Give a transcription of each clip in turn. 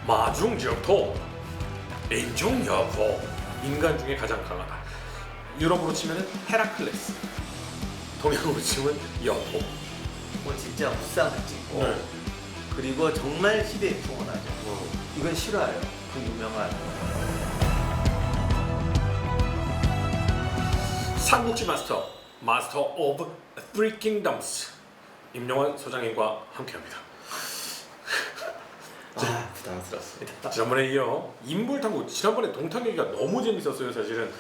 마중지역토 인종여포 인간 중에 가장 강하다. 유럽으로 치면 헤라클레스, 동양으로 치면 여포. 뭐 진짜 무쌍을 찍고 네. 그리고 정말 시대에 풍원하죠. 이건 실화예요. 그 유명한 삼국지 마스터 오브 Three Kingdoms 임영환 소장님과 함께합니다. 부담스럽습니다. 지난번에 이어 인물탐구, 지난번에 동탁 얘기가 너무 재밌었어요 사실은.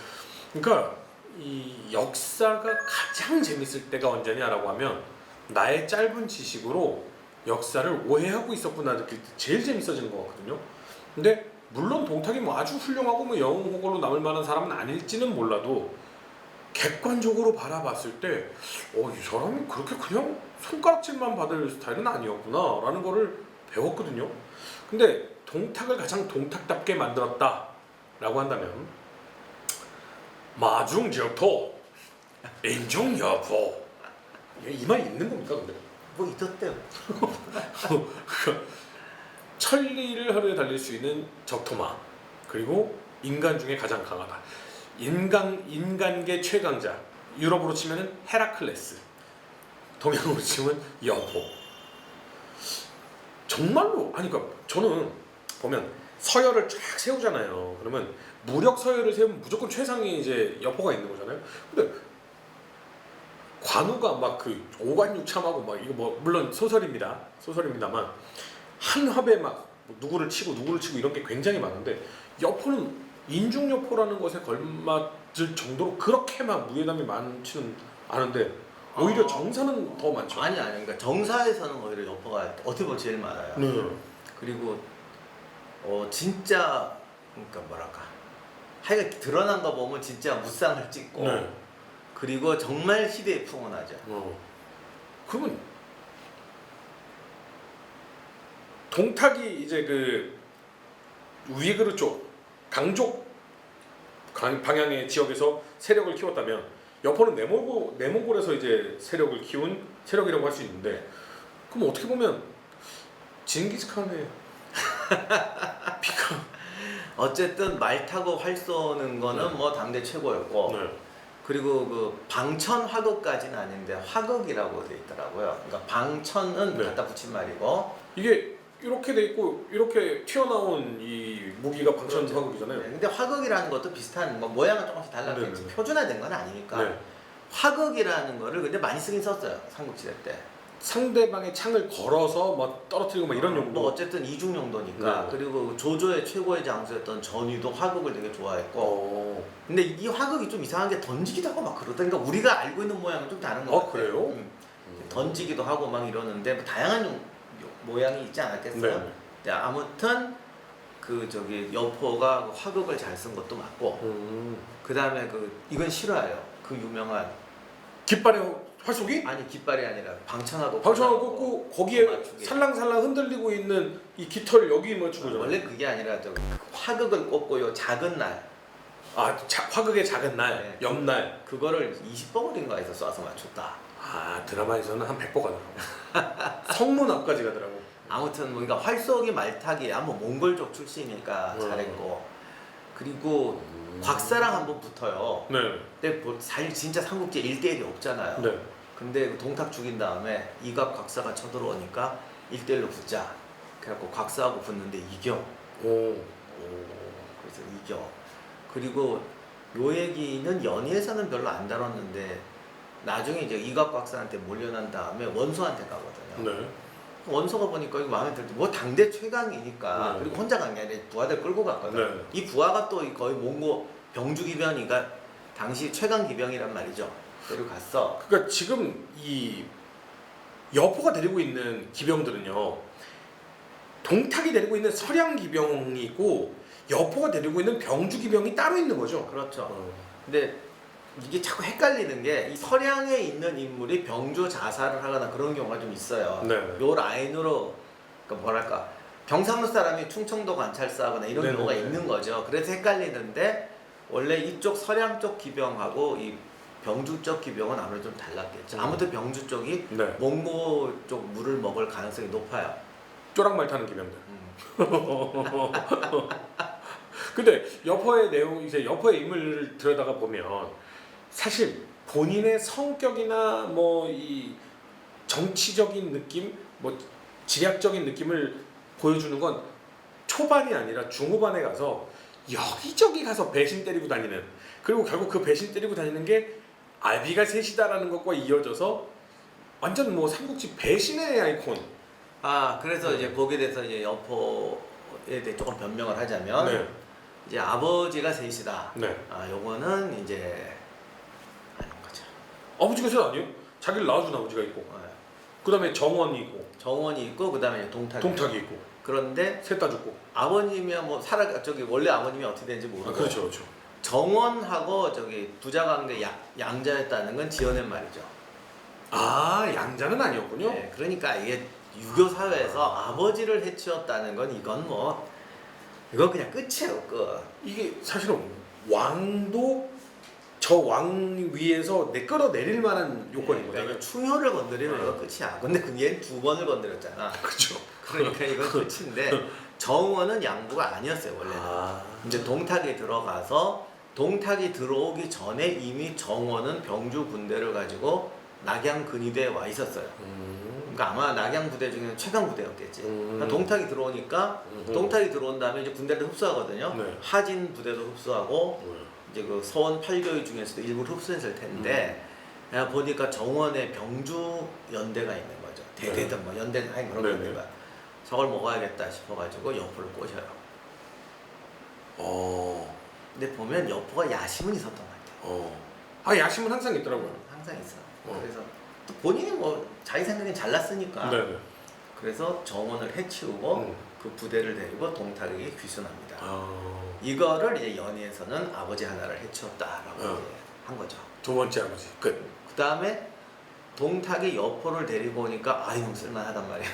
그러니까 이 역사가 가장 재밌을 때가 언제냐라고 하면 나의 짧은 지식으로 역사를 오해하고 있었구나 느낄 때 제일 재밌어지는 것 같거든요. 근데 물론 동탁이 뭐 아주 훌륭하고 뭐 영웅호걸로 남을 만한 사람은 아닐지는 몰라도 객관적으로 바라봤을 때 이 사람이 그렇게 그냥 손가락질만 받을 스타일은 아니었구나 라는 거를 배웠거든요. 근데 동탁을 가장 동탁답게 만들었다 라고 한다면 마중지역토 인종여포, 이 말이 있는 겁니까 근데? 뭐 있었대요. 천리를 하루에 달릴 수 있는 적토마, 그리고 인간 중에 가장 강하다. 인간계 최강자. 유럽으로 치면은 헤라클레스, 동양으로 치면 여포. 정말로 아니 그러니까 저는 보면 서열을 쫙 세우잖아요. 그러면 무력 서열을 세우면 무조건 최상위 이제 여포가 있는 거잖아요. 근데 관우가 막 그 오관육참하고 막 이거 뭐 물론 소설입니다만 한 화에 막 누구를 치고 이런 게 굉장히 많은데 여포는 인중여포라는 것에 걸맞을 정도로 그렇게 막 무예담이 많지는 않은데 오히려 정사는 더 많죠. 아니 그러니까 정사에서는 오히려 여포가 어떻게 보면 제일 많아요. 네. 그리고 진짜 그러니까 뭐랄까 하여간 드러난 거 보면 진짜 무쌍을 찍고 네. 그리고 정말 시대에 풍원하죠. 그러면 동탁이 이제 그 위그르 쪽 강족 방향의 지역에서 세력을 키웠다면 여포는 내몽골에서 이제 세력을 키운 세력이라고 할 수 있는데, 그럼 어떻게 보면 징기스칸의 피가 어쨌든 말 타고 활 쏘는 거는 네. 뭐 당대 최고였고 네. 그리고 그 방천 화극까지는 아닌데 화극이라고 돼 있더라고요. 그러니까 방천은 네. 갖다 붙인 말이고 이게 이렇게 돼 있고 이렇게 튀어나온 이 무기가 방천 그렇죠. 화극이잖아요. 네, 근데 화극이라는 것도 비슷한 뭐 모양은 조금씩 달랐겠지. 네. 표준화된 건 아니니까. 네. 화극이라는 거를 근데 많이 쓰긴 썼어요. 삼국시대 때. 상대방의 창을 걸어서 막 떨어뜨리고 막 이런 용도. 뭐 어쨌든 이중 용도니까. 네. 그리고 조조의 최고의 장수였던 전휘도 화극을 되게 좋아했고. 근데 이 화극이 좀 이상한 게 던지기도 하고 막 그러다니까 우리가 알고 있는 모양은 좀 다른 것 같아요. 그래요? 던지기도 하고 막 이러는데 뭐 다양한 모양이 있지 않았겠어요? 네. 근데 아무튼 그 저기 여포가 화극을 잘 쓴 것도 맞고 그 다음에 이건 실화예요. 그 유명한 깃발의 활쏘기? 아니 깃발이 아니라 방천하고 방천하고 꽂고 거기에 맞추기. 살랑살랑 흔들리고 있는 이 깃털 여기 맞추고 잖아요. 원래 그게 아니라 저 화극을 꽂고 요 작은 날 화극의 작은 날, 네. 옆날. 그거를 20버글인가에서 쏴서 맞췄다. 드라마에서는 한 100번 가더라고. 성문 앞까지 가더라고. 아무튼 뭔가 활쏘기 말타기야 뭐 몽골족 출신이니까 잘했고 그리고 곽사랑 한번 붙어요. 네. 근데 사실 진짜 삼국지 1대1이 없잖아요. 네. 근데 동탁 죽인 다음에 이갑 곽사가 쳐들어오니까 1대1로 붙자. 그래갖고 곽사하고 붙는데 이겨. 그래서 이겨. 그리고 요 얘기는 연희에서는 별로 안 다뤘는데 나중에 이제 이갑 곽사한테 몰려난 다음에 원소한테 가거든요. 네. 원소가 보니까 이거 마음에 들지. 뭐 당대 최강이니까. 네. 그리고 혼자 간 게 아니라 부하들 끌고 갔거든. 네. 이 부하가 또 거의 몽고 병주기변이가 당시 최강 기병이란 말이죠. 데리고 갔어. 그러니까 지금 이 여포가 데리고 있는 기병들은요, 동탁이 데리고 있는 서량 기병이 있고 여포가 데리고 있는 병주 기병이 따로 있는 거죠. 그렇죠. 근데 이게 자꾸 헷갈리는 게 이 서량에 있는 인물이 병주 자살을 하거나 그런 경우가 좀 있어요. 네. 요 라인으로 그러니까 뭐랄까 경상도 사람이 충청도 관찰사하거나 이런 네네네. 경우가 있는 거죠. 그래서 헷갈리는데 원래 이쪽 서량 쪽 기병하고 이 병주 쪽 기병은 아무래도 좀 달랐겠죠. 아무튼 병주 쪽이 네. 몽고 쪽 물을 먹을 가능성이 높아요. 쪼락말 타는 기병들. 근데 여포의 내용 이제 여포의 인물을 들여다가 보면 사실 본인의 성격이나 뭐 이 정치적인 느낌, 뭐 지략적인 느낌을 보여주는 건 초반이 아니라 중후반에 가서 여기저기 가서 배신 때리고 다니는, 그리고 결국 그 배신 때리고 다니는 게 알비가 셋이다라는 것과 이어져서 완전 뭐 삼국지 배신의 아이콘. 아 그래서 이제 거기에 대해서 이제 여포에 대해 조금 변명을 하자면 네. 이제 아버지가 셋이다. 네. 아 요거는 이제 아닌 거죠. 아버지가 셋 아니에요? 자기를 낳아준 아버지가 있고, 그 다음에 정원이 있고, 정원이 있고 그다음에 동탁이 있고, 그런데 셋 다 죽고. 아버님이야 뭐 저기 원래 아버님이 어떻게 되는지 모르고 그렇죠, 그렇죠. 정원하고 저기 부자광대 양자였다는 건 지어낸 말이죠. 아, 양자는 아니었군요. 네, 그러니까 이게 유교 사회에서 아버지를 해치웠다는 건 이건 그냥 끝이에요, 끝. 이게 사실은 왕도 저 왕 위에서 끌어내릴 만한 요건이거든요. 그러니까 충효를 건드리면 이거 끝이야. 근데 얘는 두 번을 건드렸잖아. 그렇죠. 그러니까 이건 끝인데 정원은 양부가 아니었어요 원래는. 이제 동탁이 들어가서 동탁이 들어오기 전에 이미 정원은 병주 군대를 가지고 낙양 근위대에 와 있었어요. 그러니까 아마 낙양 부대 중에는 최강 부대였겠지. 그러니까 동탁이 들어오니까 동탁이 들어온 다음에 이제 군대를 흡수하거든요. 네. 하진 부대도 흡수하고 이제 그 서원 8교의 중에서도 일부를 흡수했을 텐데 내가 보니까 정원에 병주 연대가 있는 거죠. 대대든 뭐 연대는 하여간 그런 네네. 연대가. 저걸 먹어야겠다 싶어가지고 여포를 꼬셔요. 근데 보면 여포가 야심은 있었던 것 같아요. 아, 야심은 항상 있더라고요. 항상 있어. 그래서 또 본인이 뭐 자기 생각엔 잘났으니까. 네네. 그래서 정원을 해치우고 음. 그 부대를 데리고 동탁에게 귀순합니다. 아, 이거를 이제 연희에서는 아버지 하나를 해치웠다라고 이제 한 거죠. 두 번째 아버지 끝. 그 다음에 동탁이 여포를 데리고 오니까 아 이놈 쓸만하단 말이야.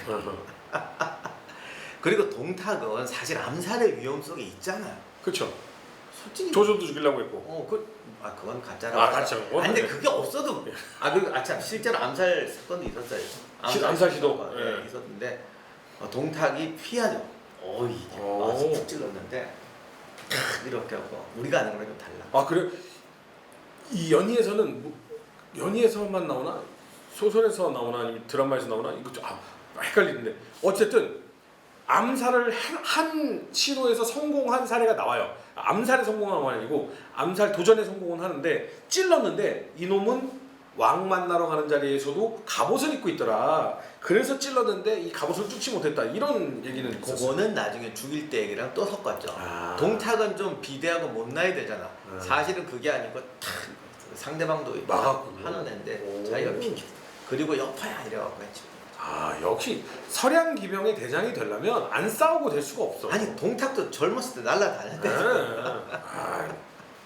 그리고 동탁은 사실 암살의 위험 속에 있잖아요. 그렇죠. 솔직히 조조도 죽이려고 했고. 그건 가짜라고. 아, 가짜고? 아니 근데 그게 없어도 참 실제로 암살 사건도 있었어요. 암살 시도? 사건가, 예. 있었는데 동탁이 피하죠. 와서 툭 찔렀는데 이렇게 하고 우리가 아는 거랑 좀 달라. 아, 그래? 이 연희에서는 연희에서만 나오나? 소설에서 나오나? 아니면 드라마에서 나오나? 이거 좀 헷갈리는데 어쨌든 암살을 한 시도에서 성공한 사례가 나와요. 암살에 성공한 건 아니고 암살 도전에 성공은 하는데 찔렀는데 이놈은 왕 만나러 가는 자리에서도 갑옷을 입고 있더라. 그래서 찔렀는데 이 갑옷을 뚫지 못했다. 이런 얘기는 있었어요. 그거는 나중에 죽일 때 얘기랑 또 섞었죠. 동탁은 좀 비대하고 못나야 되잖아. 사실은 그게 아니고 상대방도 막았군요. 하는 애인데 자기가 비켜. 그리고 여파야 이래갖고 했지. 아, 역시 서량기병의 대장이 되려면 안 싸우고 될 수가 없어. 아니 동탁도 젊었을 때 날라다녔대.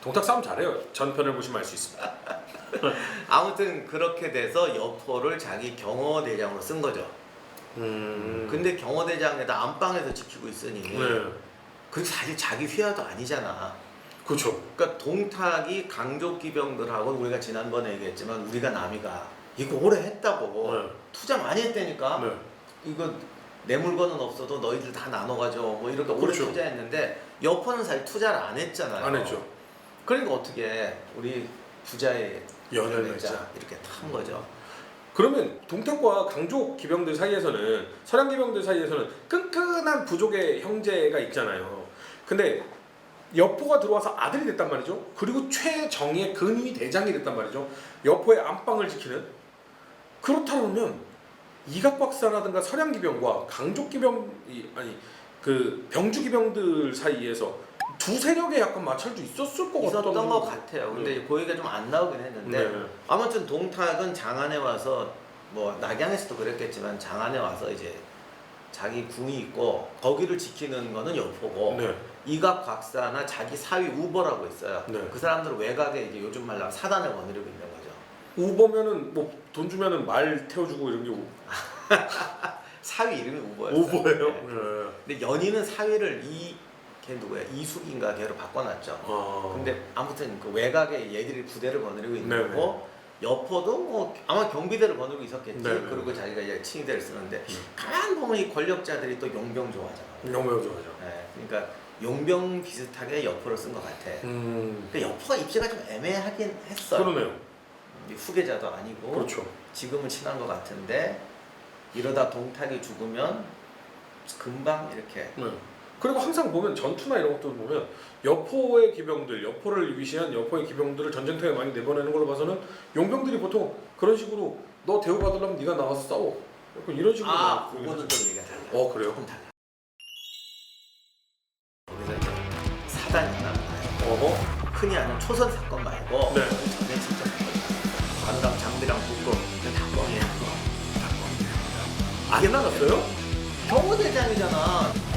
동탁 싸움 잘해요. 전편을 보시면 알 수 있습니다. 아무튼 그렇게 돼서 여포를 자기 경호대장으로 쓴 거죠. 근데 경호대장에다 안방에서 지키고 있으니 그게 사실 자기 휘하도 아니잖아. 그렇죠. 그러니까 동탁이 강족기병들하고 우리가 지난번에 얘기했지만 우리가 남이가 이거 오래 했다고 투자 많이 했다니까. 이거 내 물건은 없어도 너희들 다 나눠가져 뭐 이렇게 오래 그렇죠. 투자했는데 여포는 사실 투자를 안 했잖아요. 안 했죠. 그러니까 어떻게 우리 부자의 연을 맺자 이렇게 한 거죠. 그러면 동탁과 강족 기병들 사이에서는 서량 기병들 사이에서는 끈끈한 부족의 형제가 있잖아요. 근데 여포가 들어와서 아들이 됐단 말이죠. 그리고 최정예 근위 대장이 됐단 말이죠. 여포의 안방을 지키는. 그렇다면 이각박사라든가 서량 기병과 강족 기병이 그 병주 기병들 사이에서 두 세력의 약간 마찰도 있었을 것 같다고 있었던 것 같아요. 근데 그 얘기가 좀 안 나오긴 했는데 아무튼 동탁은 장안에 와서 뭐 낙양에서도 그랬겠지만 장안에 와서 이제 자기 궁이 있고 거기를 지키는 거는 여포고 이각박사나 자기 사위 우보라고 있어요. 그 사람들은 외곽에 이제 요즘 말로 사단을 거느리고 있는 거죠. 우보면은 뭐 돈 주면은 말 태워주고 이런 게 사위 이름이 우보였어요. 우보예요? 근데 연희는 사위를 걔 누구야? 이숙인가 걔로 바꿔놨죠. 근데 아무튼 그 외곽에 얘들이 부대를 거느리고 있는 거고 여포도 뭐 아마 경비대를 거느리고 있었겠지. 네. 그리고 자기가 이제 칭의대를 쓰는데 가만 보면 이 권력자들이 또 용병 좋아하잖아. 용병 좋아하죠. 네, 그러니까 용병 비슷하게 여포를 쓴 것 같아. 근데 여포가 입지가 좀 애매하긴 했어요. 그러네요. 후계자도 아니고 그렇죠. 지금은 친한 것 같은데 이러다 동탁이 죽으면 금방 이렇게 네. 그리고 항상 보면 전투나 이런 것도 보면 여포의 기병들, 여포를 위시한 여포의 기병들을 전쟁터에 많이 내보내는 걸로 봐서는 용병들이 보통 그런 식으로 너 대우받으려면 네가 나가서 싸워. 약간 이런 식으로. 그거는 좀 얘기가 달라. 그래요? 조금 달라. 거기서 이제 사단이 하나 나와요. 흔히 아는 초선 사건 말고 네. 전에 진짜 관우랑 장비랑 붙고 이거 다 뻥이야. 다 뻥이야. 안 나갔어요? 경호대장이잖아.